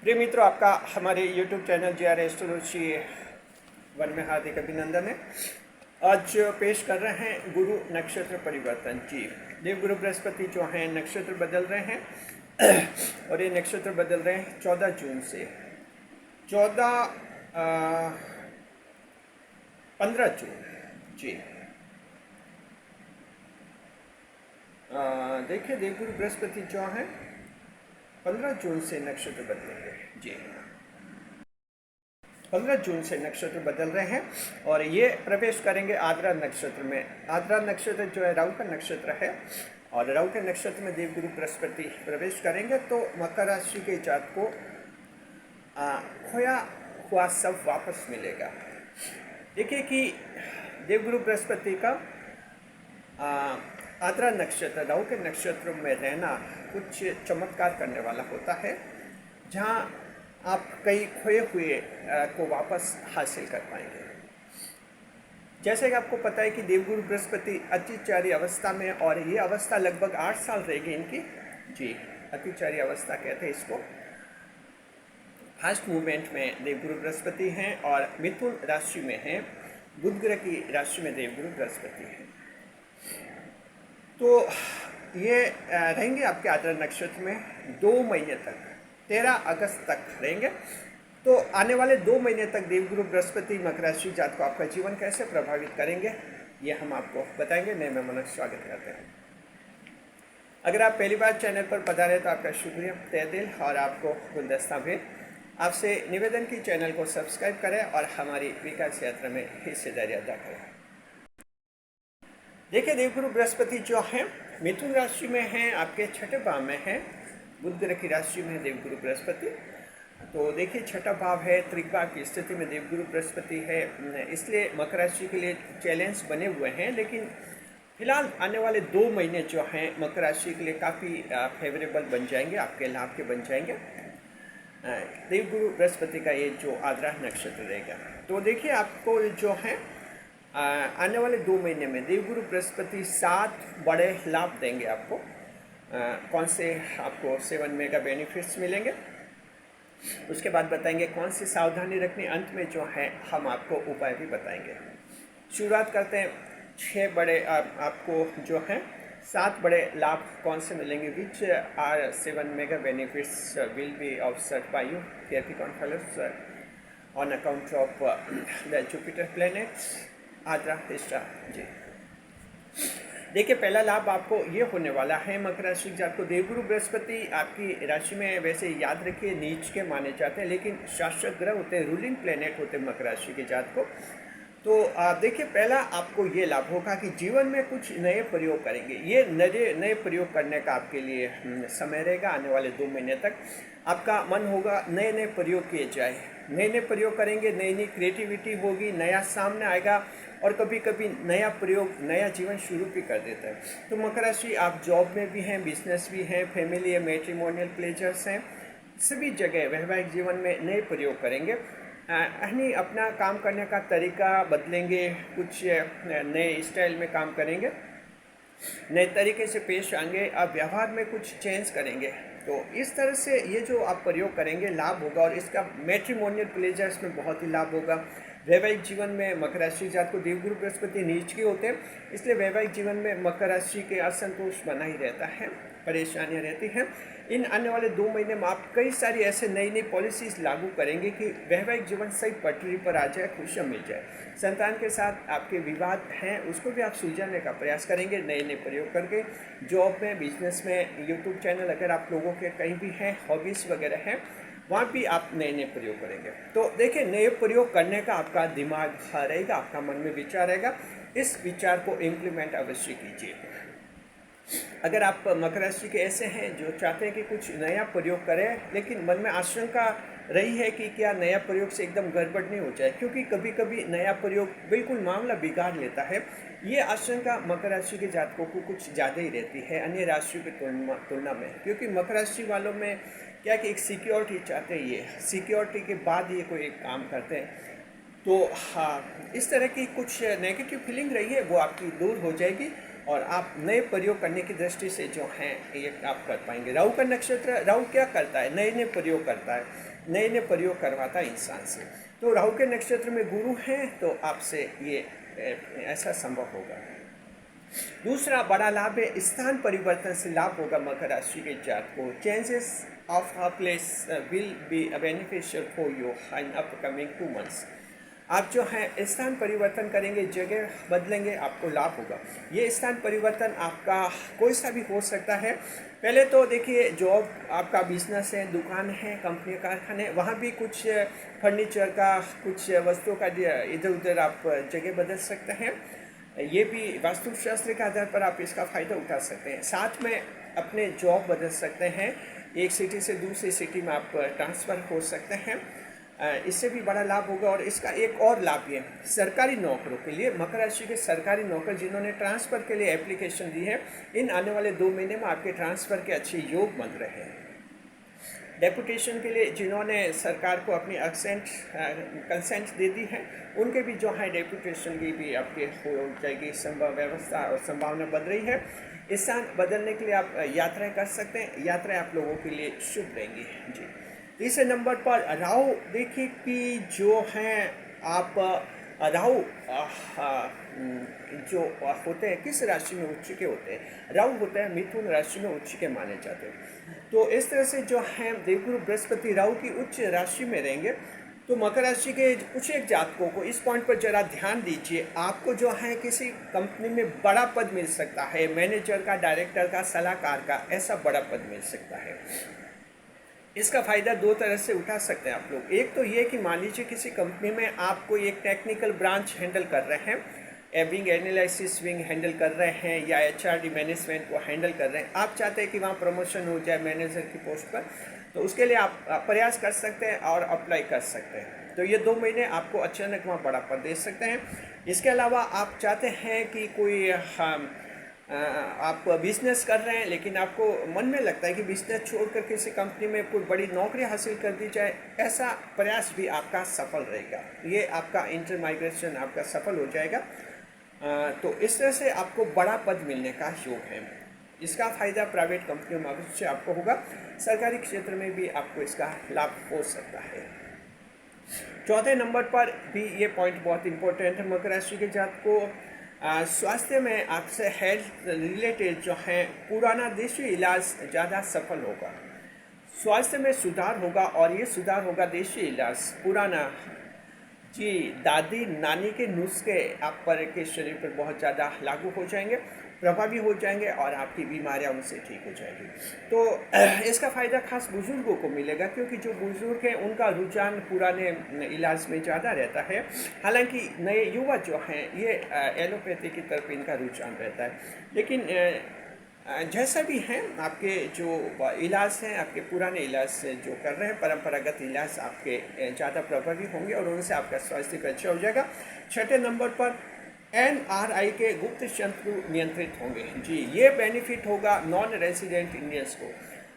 प्रिय मित्रों, आपका हमारे YouTube channel JR astrology one में हार्दिक अभिनंदन है। आज पेश कर रहे हैं गुरु नक्षत्र परिवर्तन जी। देवगुरु बृहस्पति जो हैं नक्षत्र बदल रहे हैं और ये नक्षत्र बदल रहे हैं 14 जून से 15 जून जी। देखिए, देवगुरु बृहस्पति जो हैं 15 जून से नक्षत्र बदलेंगे जी। 15 जून से नक्षत्र बदल रहे हैं और ये प्रवेश करेंगे आद्रा नक्षत्र में। आद्रा नक्षत्र जो है राहु का नक्षत्र है और राहु के नक्षत्र में देवगुरु बृहस्पति प्रवेश करेंगे तो मकर राशि के जात को खोया हुआ सब वापस मिलेगा। देखिए कि देवगुरु बृहस्पति का आद्रा नक्षत्र राहु के नक्षत्र में रहना कुछ चमत्कार करने वाला होता है, जहाँ आप कई खोए हुए को वापस हासिल कर पाएंगे। जैसे कि आपको पता है कि देवगुरु बृहस्पति अतिचारी अवस्था में, और ये अवस्था लगभग 8 साल रहेगी इनकी जी। अतिचारी अवस्था कहते हैं इसको। फास्ट मूवमेंट में देवगुरु बृहस्पति हैं और मिथुन राशि में हैं, बुध ग्रह की राशि में देवगुरु बृहस्पति हैं। तो ये रहेंगे आपके आद्रा नक्षत्र में 2 महीने तक, 13 अगस्त तक रहेंगे। तो आने वाले 2 महीने तक देवगुरु बृहस्पति मकर राशि जात को आपका जीवन कैसे प्रभावित करेंगे, ये हम आपको बताएंगे। नए मेहमानों का स्वागत करते हैं। अगर आप पहली बार चैनल पर पधारे तो आपका शुक्रिया तहे दिल, और आपको गुलदस्ता भेंट। आपसे निवेदन की चैनल को सब्सक्राइब करें और हमारी विकास यात्रा में हिस्सेदारी अदा करें। देखिए, देवगुरु बृहस्पति जो हैं मिथुन राशि में हैं, आपके छठे भाव में हैं। बुध ग्रह की राशि में है देवगुरु बृहस्पति। तो देखिए, छठा भाव है, त्रिभाव की स्थिति में देवगुरु बृहस्पति है, इसलिए मकर राशि के लिए चैलेंज बने हुए हैं। लेकिन फिलहाल आने वाले 2 महीने जो हैं मकर राशि के लिए काफ़ी फेवरेबल बन जाएंगे, आपके लाभ के बन जाएंगे। देवगुरु बृहस्पति का ये जो आद्रा नक्षत्र रहेगा, तो देखिए आपको जो है आने वाले 2 महीने में देवगुरु बृहस्पति 7 बड़े लाभ देंगे आपको। कौन से आपको 7 मेगा बेनिफिट्स मिलेंगे, उसके बाद बताएंगे कौन सी सावधानी रखनी। अंत में जो है हम आपको उपाय भी बताएंगे। शुरुआत करते हैं 6 बड़े आपको जो हैं 7 बड़े लाभ कौन से मिलेंगे। Which are 7 mega benefits will be offset by you Capricorn fellows on account of the Jupiter planets आद्रा तिष्ठा जी। देखिए, पहला लाभ आपको ये होने वाला है मकर राशि जात को। देवगुरु बृहस्पति आपकी राशि में वैसे याद रखिए नीच के माने जाते हैं, लेकिन शासक ग्रह होते हैं, रूलिंग प्लेनेट होते हैं मकर राशि के जात को। तो देखिए, पहला आपको ये लाभ होगा कि जीवन में कुछ नए प्रयोग करेंगे। ये नए प्रयोग करने का आपके लिए समय रहेगा। आने वाले 2 महीने तक आपका मन होगा नए प्रयोग किए जाए, नए प्रयोग करेंगे, नई क्रिएटिविटी होगी, नया सामने आएगा, और कभी कभी नया प्रयोग नया जीवन शुरू भी कर देता है। तो मकर राशि, आप जॉब में भी हैं, बिजनेस भी हैं, फैमिली है, मैट्रिमोनियल प्लेजर्स हैं, सभी जगह वैवाहिक जीवन में नए प्रयोग करेंगे। यानी अपना काम करने का तरीका बदलेंगे, कुछ नए स्टाइल में काम करेंगे, नए तरीके से पेश आएंगे, आप व्यवहार में कुछ चेंज करेंगे। तो इस तरह से ये जो आप प्रयोग करेंगे लाभ होगा, और इसका मैट्रिमोनियल प्लेजर्स में बहुत ही लाभ होगा। वैवाहिक जीवन में मकर राशि जात को देवगुरु बृहस्पति नीच के होते हैं, इसलिए वैवाहिक जीवन में मकर राशि के असंतोष बना ही रहता है, परेशानियां रहती हैं। इन आने वाले 2 महीने में आप कई सारी ऐसे नई पॉलिसीज लागू करेंगे कि वैवाहिक जीवन सही पटरी पर आ जाए, खुशियाँ मिल जाए। संतान के साथ आपके विवाद हैं उसको भी आप सुलझाने का प्रयास करेंगे नए प्रयोग करके। जॉब में, बिजनेस में, यूट्यूब चैनल अगर आप लोगों के कहीं भी हैं, हॉबीज़ वगैरह हैं, वहाँ भी आप नए प्रयोग करेंगे। तो देखिए, नए प्रयोग करने का आपका दिमाग रहेगा, आपका मन में विचार रहेगा, इस विचार को इम्प्लीमेंट अवश्य कीजिए। अगर आप मकर राशि के ऐसे हैं जो चाहते हैं कि कुछ नया प्रयोग करें, लेकिन मन में आशंका रही है कि क्या नया प्रयोग से एकदम गड़बड़ नहीं हो जाए, क्योंकि कभी कभी नया प्रयोग बिल्कुल मामला बिगाड़ लेता है। ये आशंका मकर राशि के जातकों को कुछ ज़्यादा ही रहती है अन्य राशियों की तुलना में, क्योंकि मकर राशि वालों में क्या कि एक सिक्योरिटी चाहते हैं, ये सिक्योरिटी के बाद ये कोई एक काम करते हैं। तो हाँ, इस तरह की कुछ नेगेटिव फीलिंग रही है वो आपकी दूर हो जाएगी, और आप नए प्रयोग करने की दृष्टि से जो हैं ये आप कर पाएंगे। राहु का नक्षत्र, राहु क्या करता है, नए प्रयोग करता है। नए नए प्रयोग करवाता है इंसान से। तो राहु के नक्षत्र में गुरु हैं तो आपसे ये ऐसा संभव होगा। दूसरा बड़ा लाभ है स्थान परिवर्तन से लाभ होगा मकर राशि के जात को। Changes of a place will be beneficial for you in upcoming 2 months. आप जो है स्थान परिवर्तन करेंगे, जगह बदलेंगे, आपको लाभ होगा। ये स्थान परिवर्तन आपका कोई सा भी हो सकता है। पहले तो देखिए, जॉब, आपका बिजनेस है, दुकान है, कंपनी, कारखाने, वहाँ भी कुछ फर्नीचर का, कुछ वस्तुओं का इधर उधर आप जगह बदल सकते हैं। ये भी वास्तुशास्त्र के आधार पर आप इसका फ़ायदा उठा सकते हैं। साथ में अपने जॉब बदल सकते हैं, एक सिटी से दूसरी सिटी में आप ट्रांसफ़र हो सकते हैं, इससे भी बड़ा लाभ होगा। और इसका एक और लाभ ये सरकारी नौकरों के लिए, मकर राशि के सरकारी नौकर जिन्होंने ट्रांसफ़र के लिए एप्लीकेशन दी है, इन आने वाले 2 महीने में आपके ट्रांसफ़र के अच्छे योग बन रहे हैं। डेपुटेशन के लिए जिन्होंने सरकार को अपनी कंसेंट दे दी है, उनके भी जो है डेपुटेशन की भी आपके हो जाएगी संभव व्यवस्था और संभावना बन रही है। स्थान बदलने के लिए आप यात्राएं कर सकते हैं, यात्राएं आप लोगों के लिए शुभ रहेंगी जी। तीसरे नंबर पर राहु, देखिए कि जो हैं आप राहु जो होते हैं किस राशि में उच्च के होते हैं, राहु होता है मिथुन राशि में उच्च के माने जाते हैं। तो इस तरह से जो है देवगुरु बृहस्पति राहु की उच्च राशि में रहेंगे। तो मकर राशि के कुछ एक जातकों को इस पॉइंट पर जरा ध्यान दीजिए, आपको जो है किसी कंपनी में बड़ा पद मिल सकता है, मैनेजर का, डायरेक्टर का, सलाहकार का, ऐसा बड़ा पद मिल सकता है। इसका फ़ायदा 2 तरह से उठा सकते हैं आप लोग। एक तो ये कि मान लीजिए किसी कंपनी में आप कोई एक टेक्निकल ब्रांच हैंडल कर रहे हैं, विंग एनालिसिस विंग हैंडल कर रहे हैं, या HRD मैनेजमेंट को हैंडल कर रहे हैं, आप चाहते हैं कि वहाँ प्रमोशन हो जाए मैनेजर की पोस्ट पर, तो उसके लिए आप प्रयास कर सकते हैं और अप्लाई कर सकते हैं। तो ये 2 महीने आपको अचानक वहाँ बड़ा पद दे सकते हैं। इसके अलावा आप चाहते हैं कि कोई आप बिज़नेस कर रहे हैं, लेकिन आपको मन में लगता है कि बिज़नेस छोड़कर किसी कंपनी में कोई बड़ी नौकरी हासिल कर दी जाए, ऐसा प्रयास भी आपका सफल रहेगा। ये आपका इंटर माइग्रेशन आपका सफल हो जाएगा। तो इस तरह से आपको बड़ा पद मिलने का योग है। इसका फ़ायदा प्राइवेट कंपनियों में अवश्य आपको होगा, सरकारी क्षेत्र में भी आपको इसका लाभ हो सकता है। चौथे नंबर पर भी ये पॉइंट बहुत इंपॉर्टेंट है मकर राशि के जात को। स्वास्थ्य में आपसे हेल्थ रिलेटेड जो है पुराना देशी इलाज ज़्यादा सफल होगा। स्वास्थ्य में सुधार होगा और ये सुधार होगा देशी इलाज, पुराना जी दादी नानी के नुस्खे आप पर के शरीर पर बहुत ज़्यादा लागू हो जाएंगे, प्रभावी हो जाएंगे और आपकी बीमारियां उनसे ठीक हो जाएगी। तो इसका फ़ायदा खास बुज़ुर्गों को मिलेगा, क्योंकि जो बुज़ुर्ग हैं उनका रुझान पुराने इलाज में ज़्यादा रहता है। हालांकि नए युवा जो हैं ये एलोपैथी की तरफ इनका रुझान रहता है। लेकिन जैसा भी हैं आपके जो इलाज हैं, आपके पुराने इलाज से जो कर रहे हैं परंपरागत इलाज आपके ज़्यादा प्रभावी होंगे और उनसे आपका स्वास्थ्य का अच्छा हो जाएगा। छठे नंबर पर NRI के गुप्त शत्रु नियंत्रित होंगे जी। ये बेनिफिट होगा नॉन रेजिडेंट इंडियंस को,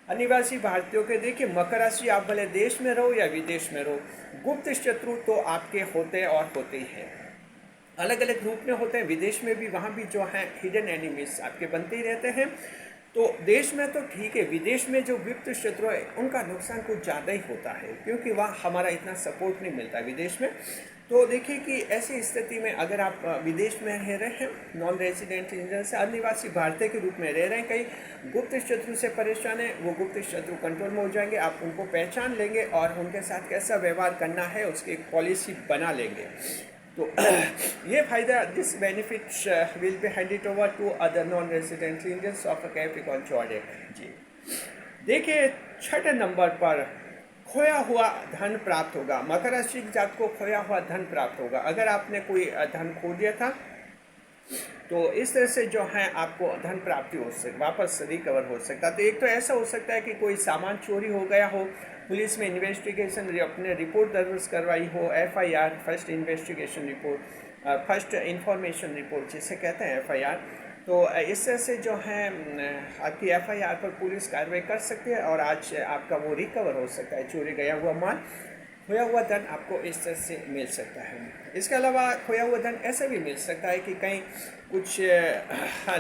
अनिवासी भारतीयों के। देखिए मकर राशि, आप भले देश में रहो या विदेश में रहो, गुप्त शत्रु तो आपके होते और होते ही हैं, अलग अलग रूप में होते हैं। विदेश में भी, वहाँ भी जो है हिडन एनिमीज आपके बनते ही रहते हैं। तो देश में तो ठीक है, विदेश में जो गुप्त शत्रु है उनका नुकसान कुछ ज़्यादा ही होता है, क्योंकि वहाँ हमारा इतना सपोर्ट नहीं मिलता विदेश में। तो देखिए कि ऐसी स्थिति में अगर आप विदेश में रह रहे हैं, नॉन रेजिडेंट इंडियन से अनिवासी भारतीय के रूप में रह रहे हैं, कहीं गुप्त शत्रु से परेशान है, वो गुप्त शत्रु कंट्रोल में हो जाएंगे, आप उनको पहचान लेंगे और उनके साथ कैसा व्यवहार करना है उसकी एक पॉलिसी बना लेंगे। तो ये फायदा, this benefits will be handed over to other non resident Indians of Capricorn zodiac जी। देखिए छठे नंबर पर खोया हुआ धन प्राप्त होगा। मकर राशि के जात को खोया हुआ धन प्राप्त होगा। अगर आपने कोई धन खो दिया था तो इस तरह से जो है आपको धन प्राप्ति हो सकती, वापस रिकवर हो सकता है। तो एक तो ऐसा हो सकता है कि कोई सामान चोरी हो गया हो, पुलिस में इन्वेस्टिगेशन अपने रिपोर्ट दर्ज करवाई हो, FIR first investigation report, first information report जिसे कहते हैं FIR। तो इस तरह से जो है आपकी FIR पर पुलिस कार्रवाई कर सकती है और आज आपका वो रिकवर हो सकता है, चोरी गया हुआ माल, खोया हुआ धन आपको इस तरह से मिल सकता है। इसके अलावा खोया हुआ धन ऐसे भी मिल सकता है कि कहीं कुछ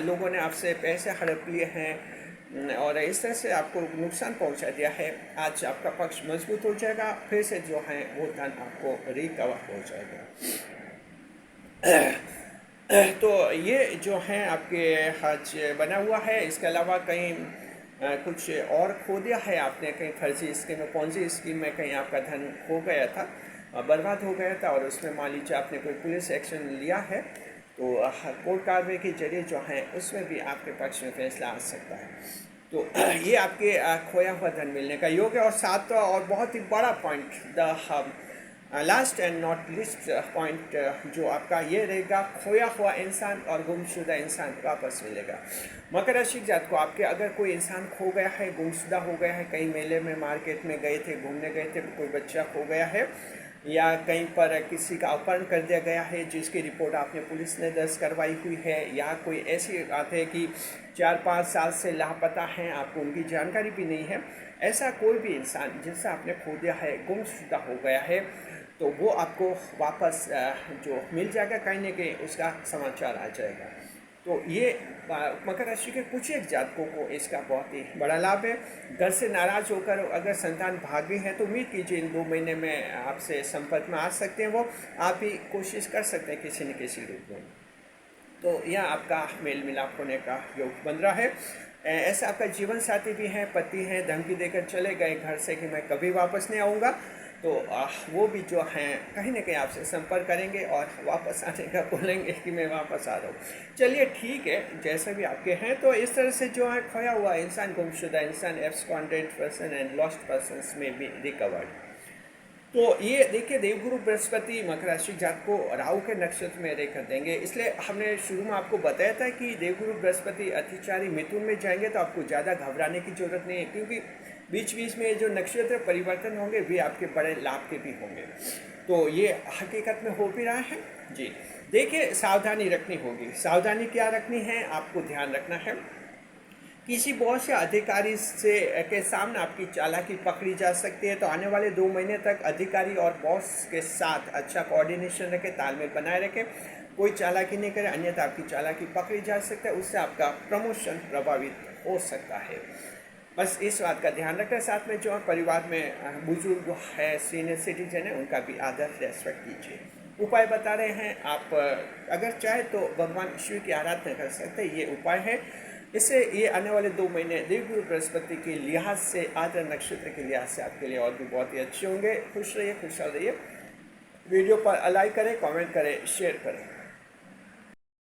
लोगों ने आपसे पैसे हड़प लिए हैं, और इस तरह से आपको नुकसान पहुंचा दिया है, आज आपका पक्ष मजबूत हो जाएगा, फिर से जो है वो धन आपको रिकवर हो जाएगा। तो ये जो है आपके हज बना हुआ है। इसके अलावा कहीं कुछ और खो दिया है आपने, कहीं फर्जी स्कीम में, पॉन्जी स्कीम में कहीं आपका धन खो गया था, बर्बाद हो गया था, और उसमें मान लीजिए आपने कोई पुलिस एक्शन लिया है, तो कोर्ट कार्रवाई के जरिए जो है उसमें भी आपके पक्ष में फैसला आ सकता है। तो ये आपके खोया हुआ धन मिलने का योग है। और सातवां और बहुत ही बड़ा point, the last and not list point जो आपका ये रहेगा, खोया हुआ इंसान और गुमशुदा इंसान वापस मिलेगा। मकर राशि जात को आपके अगर कोई इंसान खो गया है, गुमशुदा हो गया है, कहीं मेले में मार्केट में गए थे, घूमने गए थे, कोई बच्चा खो गया है, या कहीं पर किसी का अपहरण कर दिया गया है जिसकी रिपोर्ट आपने पुलिस ने दर्ज करवाई हुई है, या कोई ऐसी बात है कि 4-5 साल से लापता हैं, आपको उनकी जानकारी भी नहीं है, ऐसा कोई भी इंसान जिससे आपने खो दिया है, गुमशुदा हो गया है, तो वो आपको वापस जो मिल जाएगा, कहीं ना कहीं उसका समाचार आ जाएगा। तो ये मकर राशि के कुछ एक जातकों को इसका बहुत ही बड़ा लाभ है। घर से नाराज होकर अगर संतान भागे हैं तो उम्मीद कीजिए इन 2 महीने में आपसे संपर्क में आ सकते हैं, वो आप भी कोशिश कर सकते हैं किसी न किसी रूप में। तो यह आपका मेल मिलाप होने का योग बन रहा है। ऐसा आपका जीवन साथी भी है, पति हैं, धमकी देकर चले गए घर से कि मैं कभी वापस नहीं आऊँगा, तो वो भी जो हैं कहीं ना कहीं आपसे संपर्क करेंगे और वापस आने का बोलेंगे कि मैं वापस आ रहा हूँ। चलिए ठीक है, जैसे भी आपके हैं। तो इस तरह से जो है खोया हुआ इंसान, गुमशुदा इंसान, absconded person and lost persons में भी रिकवर्ड। तो ये देखिए, देवगुरु बृहस्पति मकर राशि जात को राहु के नक्षत्र में रेखा देंगे, इसलिए हमने शुरू में आपको बताया था कि देवगुरु बृहस्पति अतिचारी मिथुन में जाएंगे तो आपको ज़्यादा घबराने की जरूरत नहीं है, क्योंकि बीच बीच में जो नक्षत्र परिवर्तन होंगे वे आपके बड़े लाभ के भी होंगे। तो ये हकीकत में हो भी रहा है जी। देखिए, सावधानी रखनी होगी। सावधानी क्या रखनी है, आपको ध्यान रखना है, किसी बॉस या अधिकारी से के सामने आपकी चालाकी पकड़ी जा सकती है। तो आने वाले 2 महीने तक अधिकारी और बॉस के साथ अच्छा कोऑर्डिनेशन रखें, तालमेल बनाए रखें, कोई चालाकी नहीं करे, अन्यथा आपकी चालाकी पकड़ी जा सकती है, उससे आपका प्रमोशन प्रभावित हो सकता है। बस इस बात का ध्यान रखें। साथ में जो परिवार में बुजुर्ग है, सीनियर सिटीजन है, उनका भी आदर रेस्पेक्ट कीजिए। उपाय बता रहे हैं, आप अगर चाहे तो भगवान शिव की आराधना कर सकते हैं, ये उपाय है। इससे ये आने वाले 2 महीने देवगुरु बृहस्पति के लिहाज से, आद्र नक्षत्र के लिहाज से आपके लिए और भी बहुत ही अच्छे होंगे। खुश रहिए, खुशहाल रहिए। वीडियो पर लाइक करें, कमेंट करें, शेयर करें।